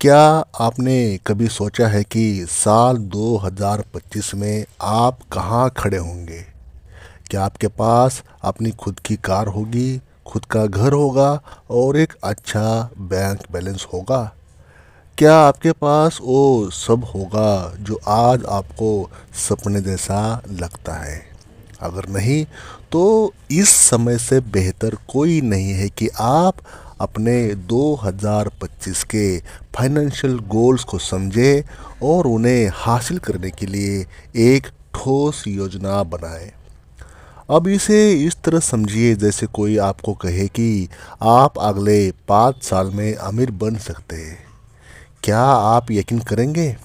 क्या आपने कभी सोचा है कि साल 2025 में आप कहाँ खड़े होंगे? क्या आपके पास अपनी खुद की कार होगी, खुद का घर होगा और एक अच्छा बैंक बैलेंस होगा? क्या आपके पास वो सब होगा जो आज आपको सपने जैसा लगता है? अगर नहीं, तो इस समय से बेहतर कोई नहीं है कि आप अपने 2025 के फाइनेंशियल गोल्स को समझें और उन्हें हासिल करने के लिए एक ठोस योजना बनाएं। अब इसे इस तरह समझिए जैसे कोई आपको कहे कि आप अगले 5 साल में अमीर बन सकते हैं। क्या आप यकीन करेंगे?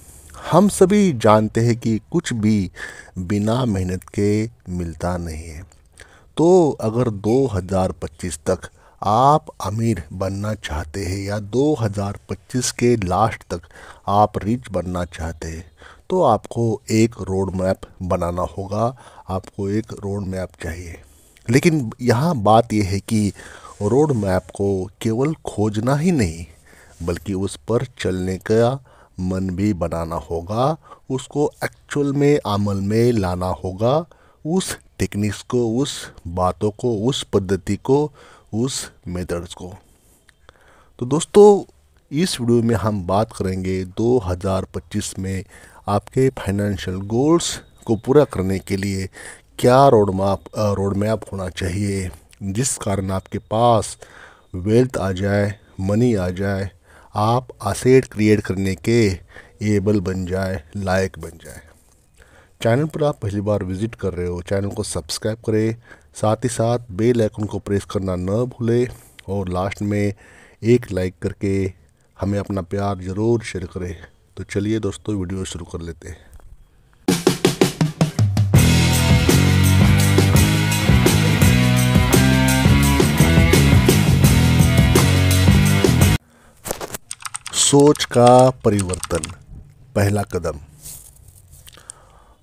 हम सभी जानते हैं कि कुछ भी बिना मेहनत के मिलता नहीं है। तो अगर 2025 तक आप अमीर बनना चाहते हैं या 2025 के लास्ट तक आप रिच बनना चाहते हैं, तो आपको एक रोड मैप बनाना होगा। आपको एक रोड मैप चाहिए। लेकिन यहाँ बात यह है कि रोड मैप को केवल खोजना ही नहीं, बल्कि उस पर चलने का मन भी बनाना होगा। उसको एक्चुअल में अमल में लाना होगा। उस टेक्निक्स को, उस बातों को, उस पद्धति को, उस मेथड्स को। तो दोस्तों, इस वीडियो में हम बात करेंगे 2025 में आपके फाइनेंशियल गोल्स को पूरा करने के लिए क्या रोड मैप होना चाहिए, जिस कारण आपके पास वेल्थ आ जाए, मनी आ जाए, आप असेट क्रिएट करने के एबल बन जाए, लायक बन जाए। चैनल पर आप पहली बार विजिट कर रहे हो, चैनल को सब्सक्राइब करें, साथ ही साथ बेल आइकन को प्रेस करना न भूलें और लास्ट में एक लाइक करके हमें अपना प्यार ज़रूर शेयर करें। तो चलिए दोस्तों, वीडियो शुरू कर लेते हैं। सोच का परिवर्तन, पहला कदम।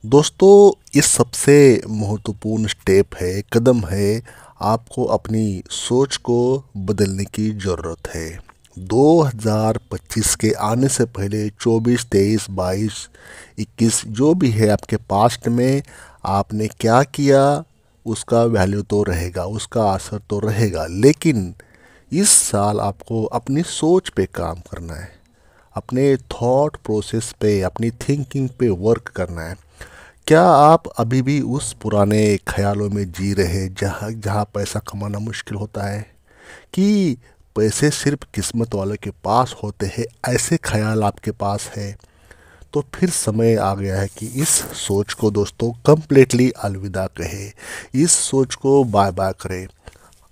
दोस्तों, इस सबसे महत्वपूर्ण स्टेप है, कदम है। आपको अपनी सोच को बदलने की ज़रूरत है। 2025 के आने से पहले 24, 23, 22, 21 जो भी है आपके पास्ट में आपने क्या किया, उसका वैल्यू तो रहेगा, उसका असर तो रहेगा। लेकिन इस साल आपको अपनी सोच पे काम करना है, अपने थॉट प्रोसेस पे, अपनी थिंकिंग पे वर्क करना है। क्या आप अभी भी उस पुराने ख्यालों में जी रहे हैं जहाँ जहाँ पैसा कमाना मुश्किल होता है, कि पैसे सिर्फ किस्मत वालों के पास होते हैं, ऐसे ख्याल आपके पास है? तो फिर समय आ गया है कि इस सोच को दोस्तों कम्प्लीटली अलविदा कहे, इस सोच को बाय बाय करें।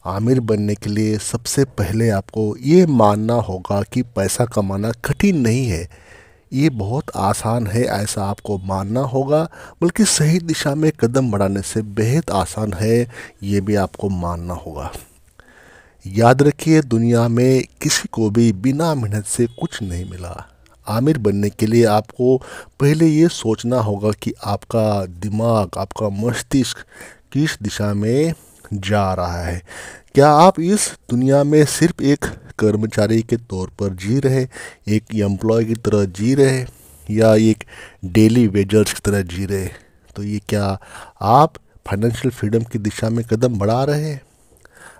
आमिर बनने के लिए सबसे पहले आपको ये मानना होगा कि पैसा कमाना कठिन नहीं है, ये बहुत आसान है, ऐसा आपको मानना होगा। बल्कि सही दिशा में कदम बढ़ाने से बेहद आसान है, ये भी आपको मानना होगा। याद रखिए, दुनिया में किसी को भी बिना मेहनत से कुछ नहीं मिला। आमिर बनने के लिए आपको पहले ये सोचना होगा कि आपका दिमाग, आपका मस्तिष्क किस दिशा में जा रहा है। क्या आप इस दुनिया में सिर्फ एक कर्मचारी के तौर पर जी रहे, एक एम्प्लॉय की तरह जी रहे, या एक डेली वेजर्स की तरह जी रहे? तो ये क्या आप फाइनेंशियल फ्रीडम की दिशा में कदम बढ़ा रहे हैं?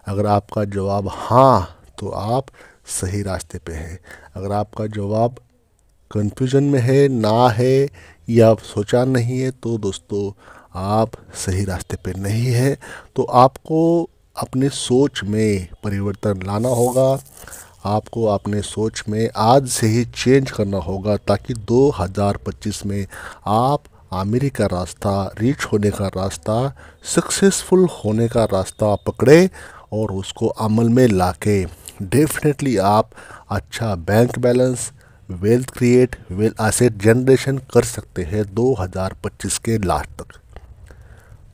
अगर आपका जवाब हाँ, तो आप सही रास्ते पे हैं। अगर आपका जवाब कन्फ्यूजन में है, ना है, या सोचा नहीं है, तो दोस्तों आप सही रास्ते पे नहीं है। तो आपको अपने सोच में परिवर्तन लाना होगा। आपको अपने सोच में आज से ही चेंज करना होगा, ताकि 2025 में आप आमिरी का रास्ता, रीच होने का रास्ता, सक्सेसफुल होने का रास्ता पकड़े और उसको अमल में लाके डेफिनेटली आप अच्छा bank balance, wealth create, wealth asset generation कर सकते हैं 2025 के लास्ट तक।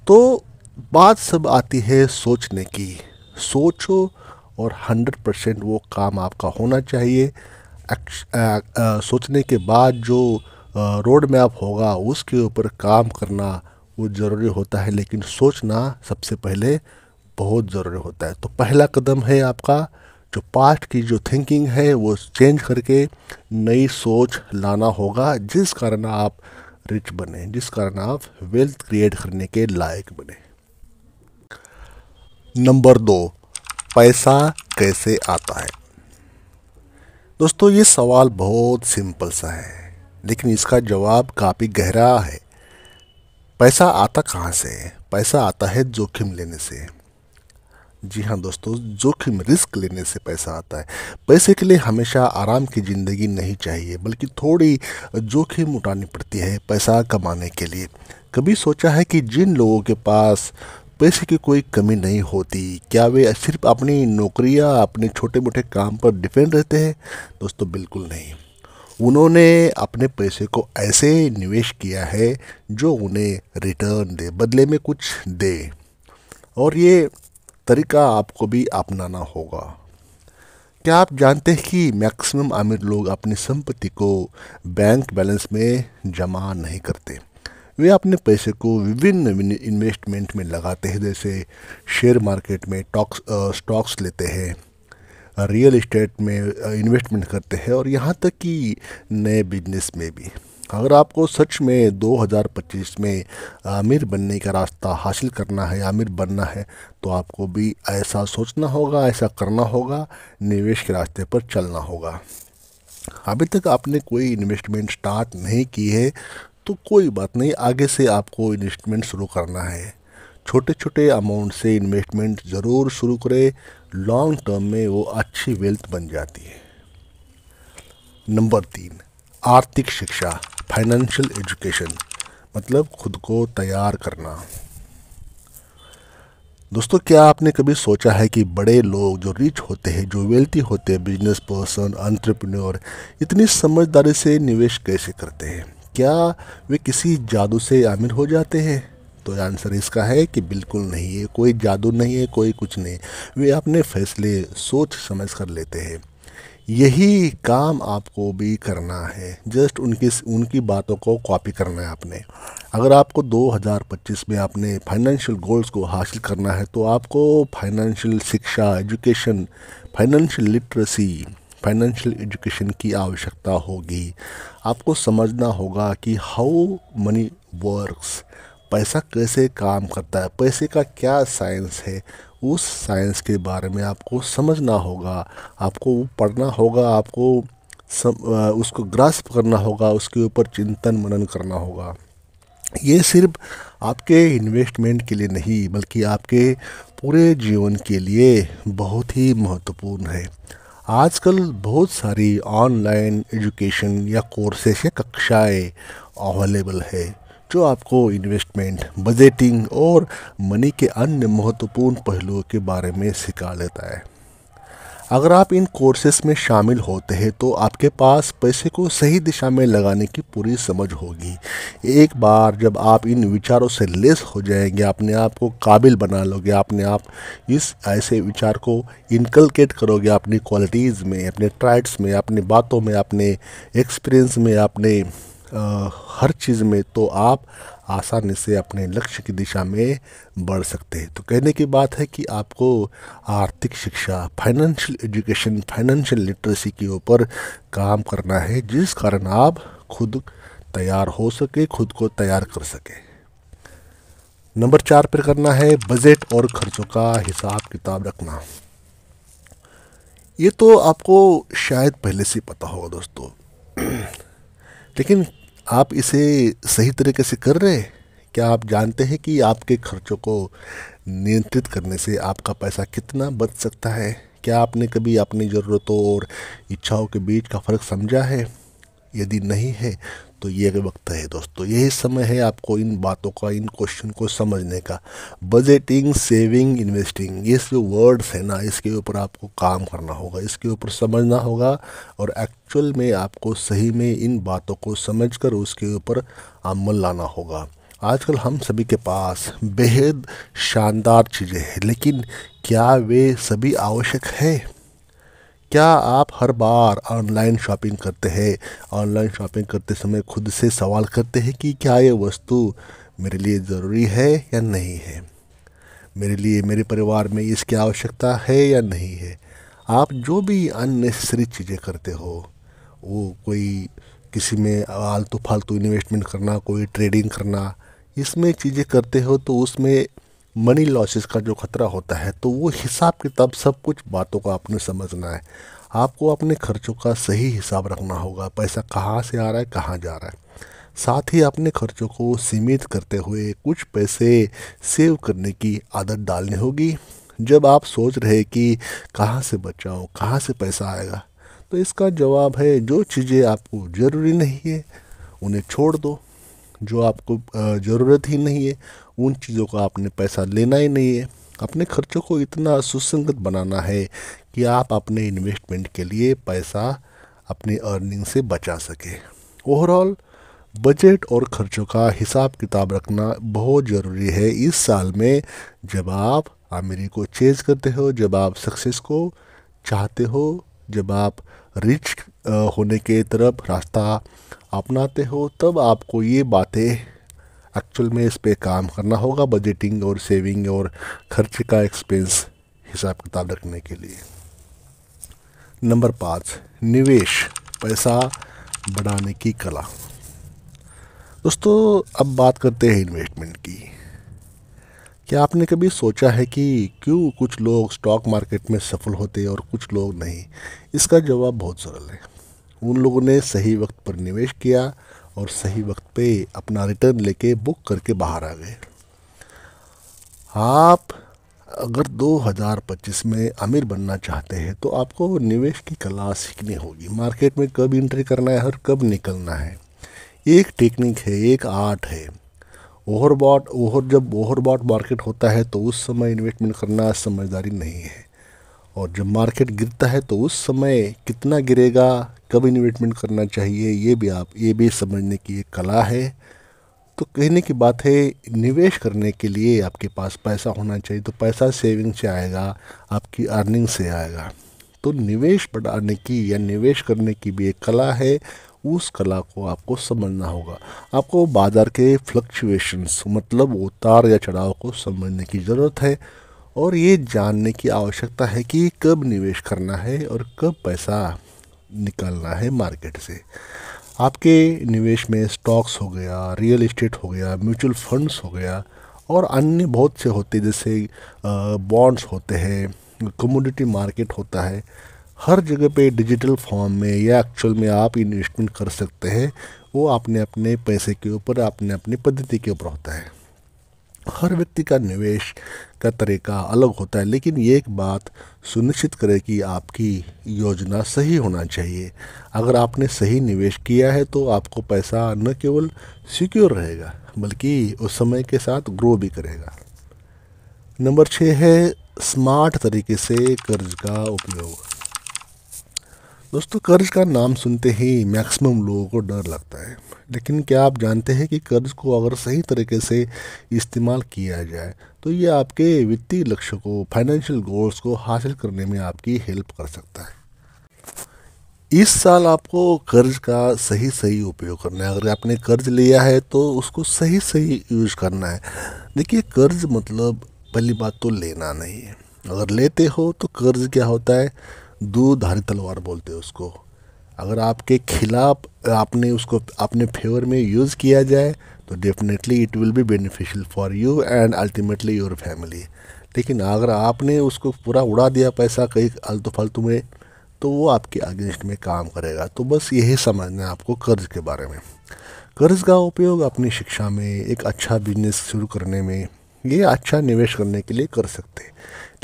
तो बात सब आती है सोचने की। सोचो और 100% वो काम आपका होना चाहिए। सोचने के बाद जो रोड मैप होगा उसके ऊपर काम करना वो ज़रूरी होता है, लेकिन सोचना सबसे पहले बहुत ज़रूरी होता है। तो पहला कदम है आपका जो पास्ट की जो थिंकिंग है वो चेंज करके नई सोच लाना होगा, जिस कारण आप रिच बने, जिस कारण आप वेल्थ क्रिएट करने के लायक बने। नंबर 2, पैसा कैसे आता है। दोस्तों ये सवाल बहुत सिंपल सा है, लेकिन इसका जवाब काफ़ी गहरा है। पैसा आता कहाँ से है? पैसा आता है जोखिम लेने से। जी हाँ दोस्तों, जोखिम, रिस्क लेने से पैसा आता है। पैसे के लिए हमेशा आराम की ज़िंदगी नहीं चाहिए, बल्कि थोड़ी जोखिम उठानी पड़ती है पैसा कमाने के लिए। कभी सोचा है कि जिन लोगों के पास पैसे की कोई कमी नहीं होती, क्या वे सिर्फ अपनी नौकरी या अपने छोटे मोटे काम पर डिपेंड रहते हैं? दोस्तों बिल्कुल नहीं। उन्होंने अपने पैसे को ऐसे निवेश किया है जो उन्हें रिटर्न दे, बदले में कुछ दे। और ये तरीका आपको भी अपनाना होगा। क्या आप जानते हैं कि मैक्सिमम अमीर लोग अपनी संपत्ति को बैंक बैलेंस में जमा नहीं करते? वे अपने पैसे को विभिन्न इन्वेस्टमेंट में लगाते हैं, जैसे शेयर मार्केट में स्टॉक्स लेते हैं, रियल इस्टेट में इन्वेस्टमेंट करते हैं, और यहाँ तक कि नए बिजनेस में भी। अगर आपको सच में 2025 में अमीर बनने का रास्ता हासिल करना है, अमीर बनना है, तो आपको भी ऐसा सोचना होगा, ऐसा करना होगा, निवेश के रास्ते पर चलना होगा। अभी तक आपने कोई इन्वेस्टमेंट स्टार्ट नहीं की है तो कोई बात नहीं, आगे से आपको इन्वेस्टमेंट शुरू करना है। छोटे छोटे अमाउंट से इन्वेस्टमेंट ज़रूर शुरू करें, लॉन्ग टर्म में वो अच्छी वेल्थ बन जाती है। नंबर 3, आर्थिक शिक्षा, फाइनेंशियल एजुकेशन, मतलब खुद को तैयार करना। दोस्तों क्या आपने कभी सोचा है कि बड़े लोग जो रिच होते हैं, जो वेल्थी होते हैं, बिजनेस पर्सन, एंटरप्रेन्योर, इतनी समझदारी से निवेश कैसे करते हैं? क्या वे किसी जादू से अमीर हो जाते हैं? तो आंसर इसका है कि बिल्कुल नहीं है, कोई जादू नहीं है, कोई कुछ नहीं। वे अपने फैसले सोच समझ कर लेते हैं। यही काम आपको भी करना है, जस्ट उनकी बातों को कॉपी करना है आपने। अगर आपको 2025 में अपने फाइनेंशियल गोल्स को हासिल करना है तो आपको फाइनेंशियल शिक्षा, education, financial literacy, financial education की आवश्यकता होगी। आपको समझना होगा कि हाउ मनी वर्क्स, पैसा कैसे काम करता है, पैसे का क्या साइंस है, उस साइंस के बारे में आपको समझना होगा, आपको वो पढ़ना होगा, आपको उसको ग्रास्प करना होगा, उसके ऊपर चिंतन मनन करना होगा। ये सिर्फ आपके इन्वेस्टमेंट के लिए नहीं, बल्कि आपके पूरे जीवन के लिए बहुत ही महत्वपूर्ण है। आजकल बहुत सारी ऑनलाइन एजुकेशन या कोर्सेस या कक्षाएं अवेलेबल है जो आपको इन्वेस्टमेंट, बजटिंग और मनी के अन्य महत्वपूर्ण पहलुओं के बारे में सिखा लेता है। अगर आप इन कोर्सेस में शामिल होते हैं तो आपके पास पैसे को सही दिशा में लगाने की पूरी समझ होगी। एक बार जब आप इन विचारों से लेस हो जाएंगे, अपने आप को काबिल बना लोगे, अपने आप इस ऐसे विचार को इनकलकेट करोगे अपनी क्वालिटीज़ में, अपने ट्राइट्स में, अपनी बातों में, अपने एक्सपीरियंस में, अपने हर चीज़ में, तो आप आसानी से अपने लक्ष्य की दिशा में बढ़ सकते हैं। तो कहने की बात है कि आपको आर्थिक शिक्षा, फाइनेंशियल एजुकेशन, फाइनेंशियल लिटरेसी के ऊपर काम करना है, जिस कारण आप खुद तैयार हो सके, खुद को तैयार कर सके। नंबर 4 पर करना है बजट और खर्चों का हिसाब किताब रखना। ये तो आपको शायद पहले से पता होगा दोस्तों, लेकिन आप इसे सही तरीके से कर रहे हैं? क्या आप जानते हैं कि आपके खर्चों को नियंत्रित करने से आपका पैसा कितना बच सकता है? क्या आपने कभी अपनी ज़रूरतों और इच्छाओं के बीच का फ़र्क समझा है? यदि नहीं है तो ये वक्त है दोस्तों, यही समय है आपको इन बातों का, इन क्वेश्चन को समझने का। बजटिंग, सेविंग, इन्वेस्टिंग, ये जो वर्ड्स है ना, इसके ऊपर आपको काम करना होगा, इसके ऊपर समझना होगा, और एक्चुअल में आपको सही में इन बातों को समझकर उसके ऊपर अमल लाना होगा। आजकल हम सभी के पास बेहद शानदार चीज़ें हैं, लेकिन क्या वे सभी आवश्यक है? क्या आप हर बार ऑनलाइन शॉपिंग करते हैं, ऑनलाइन शॉपिंग करते समय खुद से सवाल करते हैं कि क्या ये वस्तु मेरे लिए ज़रूरी है या नहीं है? मेरे लिए, मेरे परिवार में इसकी आवश्यकता है या नहीं है? आप जो भी अननेसेसरी चीज़ें करते हो, वो कोई किसी में आलतू फालतू इन्वेस्टमेंट करना, कोई ट्रेडिंग करना, इसमें चीज़ें करते हो तो उसमें मनी लॉसेस का जो खतरा होता है, तो वो हिसाब किताब सब कुछ बातों का आपने समझना है। आपको अपने खर्चों का सही हिसाब रखना होगा, पैसा कहाँ से आ रहा है, कहाँ जा रहा है। साथ ही अपने खर्चों को सीमित करते हुए कुछ पैसे सेव करने की आदत डालनी होगी। जब आप सोच रहे कि कहाँ से बचाऊं, कहाँ से पैसा आएगा, तो इसका जवाब है जो चीज़ें आपको ज़रूरी नहीं है उन्हें छोड़ दो। जो आपको ज़रूरत ही नहीं है उन चीज़ों का आपने पैसा लेना ही नहीं है। अपने खर्चों को इतना सुसंगत बनाना है कि आप अपने इन्वेस्टमेंट के लिए पैसा अपनी अर्निंग से बचा सके। ओवरऑल बजट और खर्चों का हिसाब किताब रखना बहुत ज़रूरी है इस साल में। जब आप अमीरी को चेज करते हो, जब आप सक्सेस को चाहते हो, जब आप रिच होने के तरफ रास्ता अपनाते हो, तब आपको ये बातें एक्चुअल में इस पे काम करना होगा, बजटिंग और सेविंग और खर्चे का एक्सपेंस हिसाब किताब रखने के लिए। नंबर 5, निवेश, पैसा बढ़ाने की कला। दोस्तों, अब बात करते हैं इन्वेस्टमेंट की। क्या आपने कभी सोचा है कि क्यों कुछ लोग स्टॉक मार्केट में सफल होते हैं और कुछ लोग नहीं? इसका जवाब बहुत सरल है। उन लोगों ने सही वक्त पर निवेश किया और सही वक्त पे अपना रिटर्न लेके बुक करके बाहर आ गए। आप अगर 2025 में अमीर बनना चाहते हैं तो आपको निवेश की कला सीखनी होगी। मार्केट में कब एंट्री करना है और कब निकलना है, एक टेक्निक है, एक आर्ट है। जब ओवरबॉट मार्केट होता है तो उस समय इन्वेस्टमेंट करना समझदारी नहीं है। और जब मार्केट गिरता है तो उस समय कितना गिरेगा, कब इन्वेस्टमेंट करना चाहिए, ये भी समझने की एक कला है। तो कहने की बात है, निवेश करने के लिए आपके पास पैसा होना चाहिए। तो पैसा सेविंग से आएगा, आपकी अर्निंग से आएगा। तो निवेश बढ़ाने की या निवेश करने की भी एक कला है। उस कला को आपको समझना होगा। आपको बाज़ार के फ्लक्चुएशंस, मतलब उतार या चढ़ाव को समझने की ज़रूरत है और ये जानने की आवश्यकता है कि कब निवेश करना है और कब पैसा निकालना है मार्केट से। आपके निवेश में स्टॉक्स हो गया, रियल एस्टेट हो गया, म्यूचुअल फंड्स हो गया और अन्य बहुत से होते, जैसे बॉन्ड्स होते हैं, कमोडिटी मार्केट होता है। हर जगह पे डिजिटल फॉर्म में या एक्चुअल में आप इन्वेस्टमेंट कर सकते हैं। वो अपने अपने पैसे के ऊपर, अपने अपनी पद्धति के ऊपर होता है। हर व्यक्ति का निवेश का तरीका अलग होता है, लेकिन ये एक बात सुनिश्चित करें कि आपकी योजना सही होना चाहिए। अगर आपने सही निवेश किया है तो आपको पैसा न केवल सिक्योर रहेगा बल्कि उस समय के साथ ग्रो भी करेगा। नंबर 6 है स्मार्ट तरीके से कर्ज का उपयोग। दोस्तों, कर्ज का नाम सुनते ही मैक्सिमम लोगों को डर लगता है, लेकिन क्या आप जानते हैं कि कर्ज को अगर सही तरीके से इस्तेमाल किया जाए तो ये आपके वित्तीय लक्ष्य को, फाइनेंशियल गोल्स को हासिल करने में आपकी हेल्प कर सकता है। इस साल आपको कर्ज का सही सही उपयोग करना है। अगर आपने कर्ज लिया है तो उसको सही सही यूज करना है। देखिए, कर्ज मतलब पहली बात तो लेना नहीं है। अगर लेते हो तो कर्ज क्या होता है, दूधारी तलवार बोलते हैं उसको। अगर आपके खिलाफ आपने उसको अपने फेवर में यूज़ किया जाए तो definitely it will be beneficial for you and ultimately your family. लेकिन अगर आपने उसको पूरा उड़ा दिया पैसा कहीं आलतू फालतू में, तो वो आपके अगेंस्ट में काम करेगा। तो बस यही समझना है आपको कर्ज के बारे में। कर्ज का उपयोग अपनी शिक्षा में, एक अच्छा बिजनेस शुरू करने में, ये अच्छा निवेश करने के लिए कर सकते हैं।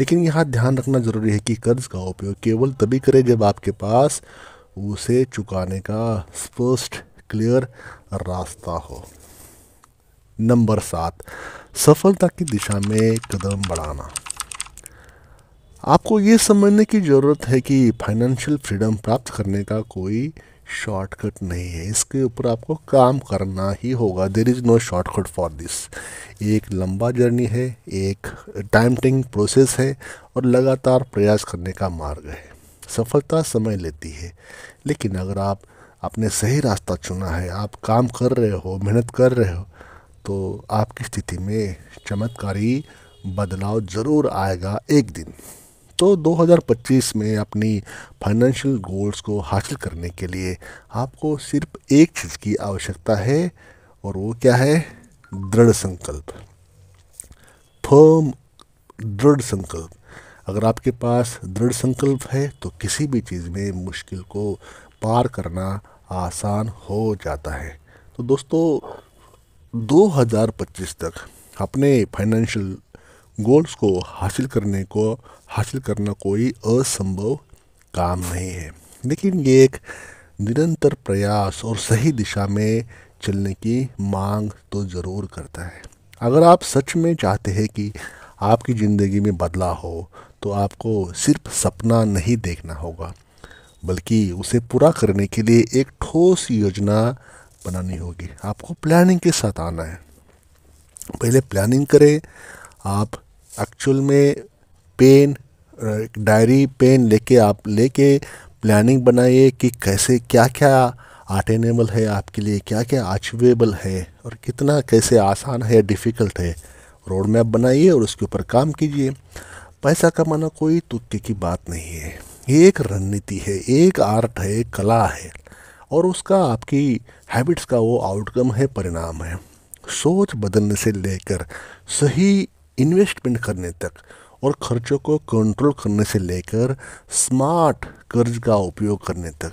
लेकिन यहाँ ध्यान रखना ज़रूरी है कि कर्ज का उपयोग केवल तभी करें जब आपके पास उसे चुकाने का स्पष्ट क्लियर रास्ता हो। नंबर 7, सफलता की दिशा में कदम बढ़ाना। आपको ये समझने की ज़रूरत है कि फाइनेंशियल फ्रीडम प्राप्त करने का कोई शॉर्टकट नहीं है। इसके ऊपर आपको काम करना ही होगा। There is no shortcut for this. एक लंबा जर्नी है, एक टाइम टेकिंग प्रोसेस है और लगातार प्रयास करने का मार्ग है। सफलता समय लेती है, लेकिन अगर आपने सही रास्ता चुना है, आप काम कर रहे हो, मेहनत कर रहे हो, तो आपकी स्थिति में चमत्कारी बदलाव ज़रूर आएगा एक दिन। दोस्तों 2025 में अपनी फाइनेंशियल गोल्स को हासिल करने के लिए आपको सिर्फ एक चीज़ की आवश्यकता है, और वो क्या है? दृढ़ संकल्प, फर्म दृढ़ संकल्प। अगर आपके पास दृढ़ संकल्प है तो किसी भी चीज़ में मुश्किल को पार करना आसान हो जाता है। तो दोस्तों 2025 तक अपने फाइनेंशियल गोल्स को हासिल करना कोई असंभव काम नहीं है, लेकिन ये एक निरंतर प्रयास और सही दिशा में चलने की मांग तो ज़रूर करता है। अगर आप सच में चाहते हैं कि आपकी ज़िंदगी में बदलाव हो, तो आपको सिर्फ सपना नहीं देखना होगा, बल्कि उसे पूरा करने के लिए एक ठोस योजना बनानी होगी। आपको प्लानिंग के साथ आना है। पहले प्लानिंग करें। आप एक्चुअल में डायरी पेन लेके प्लानिंग बनाइए कि कैसे क्या क्या अटेनेबल है आपके लिए, क्या क्या अचीवेबल है, और कितना कैसे आसान है, डिफ़िकल्ट है। रोड मैप बनाइए और उसके ऊपर काम कीजिए। पैसा कमाना कोई तुक्के की बात नहीं है, ये एक रणनीति है, एक आर्ट है, एक कला है, और उसका आपकी हैबिट्स का वो आउटकम है, परिणाम है। सोच बदलने से लेकर सही इन्वेस्टमेंट करने तक, और खर्चों को कंट्रोल करने से लेकर स्मार्ट कर्ज का उपयोग करने तक,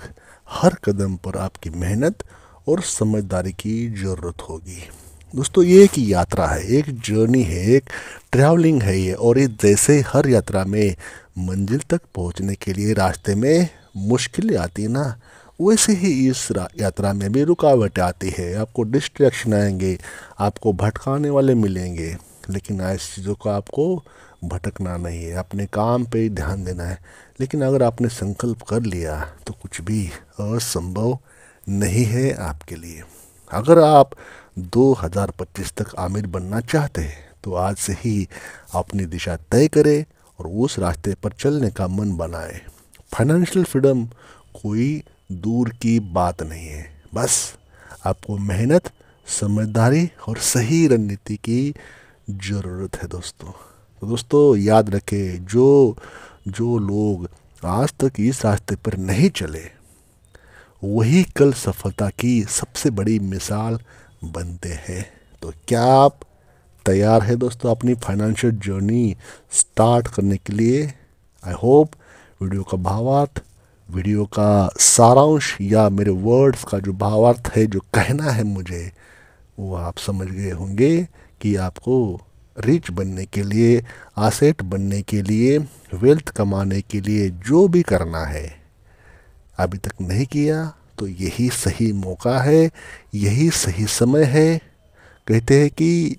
हर कदम पर आपकी मेहनत और समझदारी की ज़रूरत होगी। दोस्तों ये एक यात्रा है, एक जर्नी है, एक ट्रैवलिंग है ये, और ये जैसे हर यात्रा में मंजिल तक पहुंचने के लिए रास्ते में मुश्किलें आती है ना, वैसे ही इस यात्रा में भी रुकावटें आती है। आपको डिस्ट्रैक्शन आएंगे, आपको भटकाने वाले मिलेंगे, लेकिन ऐसी चीज़ों का आपको भटकना नहीं है, अपने काम पे ही ध्यान देना है। लेकिन अगर आपने संकल्प कर लिया तो कुछ भी असंभव नहीं है आपके लिए। अगर आप 2025 तक आमिर बनना चाहते हैं तो आज से ही अपनी दिशा तय करें और उस रास्ते पर चलने का मन बनाएं। फाइनेंशियल फ्रीडम कोई दूर की बात नहीं है, बस आपको मेहनत, समझदारी और सही रणनीति की ज़रूरत है दोस्तों। तो दोस्तों याद रखें, जो लोग आज तक इस रास्ते पर नहीं चले, वही कल सफलता की सबसे बड़ी मिसाल बनते हैं। तो क्या आप तैयार है दोस्तों अपनी फाइनेंशियल जर्नी स्टार्ट करने के लिए? आई होप वीडियो का भावार्थ, वीडियो का सारांश या मेरे वर्ड्स का जो भावार्थ है, जो कहना है मुझे, वो आप समझ गए होंगे कि आपको रिच बनने के लिए, एसेट बनने के लिए, वेल्थ कमाने के लिए जो भी करना है, अभी तक नहीं किया तो यही सही मौका है, यही सही समय है। कहते हैं कि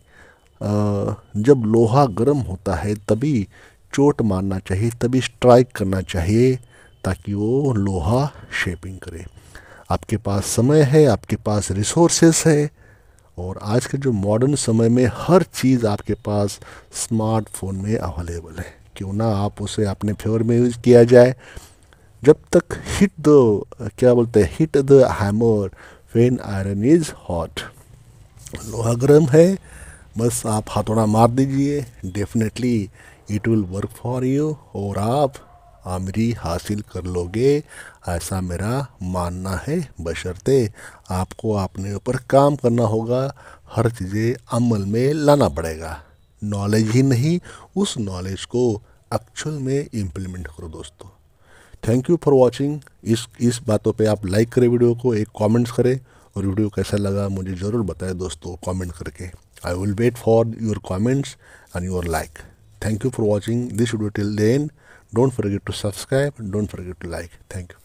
जब लोहा गर्म होता है तभी चोट मारना चाहिए, तभी स्ट्राइक करना चाहिए, ताकि वो लोहा शेपिंग करे। आपके पास समय है, आपके पास रिसोर्सेस है, और आज के जो मॉडर्न समय में हर चीज़ आपके पास स्मार्टफोन में अवेलेबल है। क्यों ना आप उसे अपने फेवर में यूज़ किया जाए। जब तक hit the hammer when iron is hot. लोहा गर्म है, बस आप हथौड़ा मार दीजिए, definitely it will work for you, और आप आमरी हासिल कर लोगे, ऐसा मेरा मानना है। बशर्ते आपको अपने ऊपर काम करना होगा, हर चीज़ें अमल में लाना पड़ेगा। नॉलेज ही नहीं, उस नॉलेज को एक्चुअल में इम्प्लीमेंट करो दोस्तों। Thank you for watching. इस बातों पे आप लाइक करें वीडियो को, एक कमेंट्स करें, और वीडियो कैसा लगा मुझे ज़रूर बताएं दोस्तों कमेंट करके। I will wait for your comments and your like. Thank you for watching this video till the end. Don't forget to subscribe. Don't forget to like. Thank you.